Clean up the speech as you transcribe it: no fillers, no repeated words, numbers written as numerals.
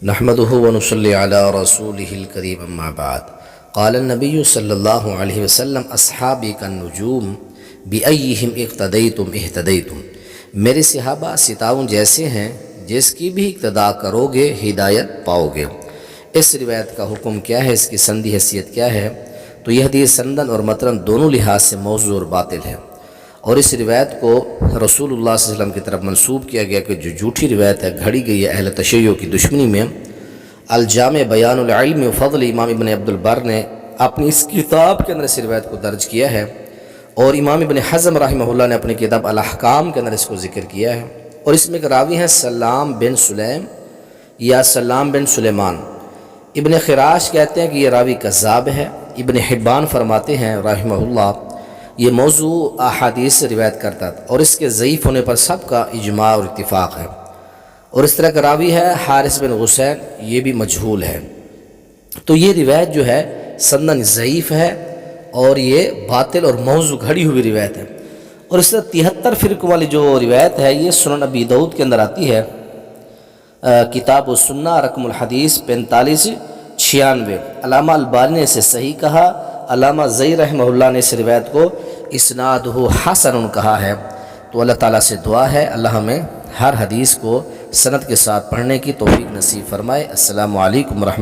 نحمده ونصلي على رسوله الكريم اما بعد قال النبي صلی اللہ علیہ وسلم اصحابی كالنجوم بأيهم اقتديتم اهتديتم، میرے صحابہ ستاروں جیسے ہیں، جس کی بھی اقتداء کرو گے ہدایت پاؤ گے۔ اس روایت کا حکم کیا ہے، اس کی سندی حیثیت کیا ہے؟ تو یہ حدیث سندن اور متن دونوں لحاظ سے موضوع اور باطل ہے، اور اس روایت کو رسول اللہ صلی اللہ علیہ وسلم کی طرف منسوب کیا گیا کہ جو جھوٹی روایت ہے، گھڑی گئی ہے اہل تشیع کی دشمنی میں۔ الجامع بیان العلم و فضل امام ابن عبد البر نے اپنی اس کتاب کے اندر اس روایت کو درج کیا ہے، اور امام ابن حزم رحمہ اللہ نے اپنی کتاب الاحکام کے اندر اس کو ذکر کیا ہے، اور اس میں ایک راوی ہیں سلام بن سلیم یا سلام بن سلیمان۔ ابن خراش کہتے ہیں کہ یہ راوی کذاب ہے۔ ابن حبان فرماتے ہیں رحمہ اللہ یہ موضوع احادیث سے روایت کرتا تھا، اور اس کے ضعیف ہونے پر سب کا اجماع اور اتفاق ہے۔ اور اس طرح کا راوی ہے حارث بن حسین، یہ بھی مجہول ہے۔ تو یہ روایت جو ہے سندن ضعیف ہے، اور یہ باطل اور موضوع گھڑی ہوئی روایت ہے۔ اور اس طرح 73 فرقوں والی جو روایت ہے یہ سنن ابی داؤد کے اندر آتی ہے، کتاب السنہ رقم الحدیث 4596۔ علامہ البانی نے اسے صحیح کہا، علامہ زئی رحمہ اللہ نے اس روایت کو اسنادہ حسن کہا ہے۔ تو اللہ تعالیٰ سے دعا ہے اللہ ہمیں ہر حدیث کو سند کے ساتھ پڑھنے کی توفیق نصیب فرمائے۔ السلام علیکم ورحمۃ اللہ۔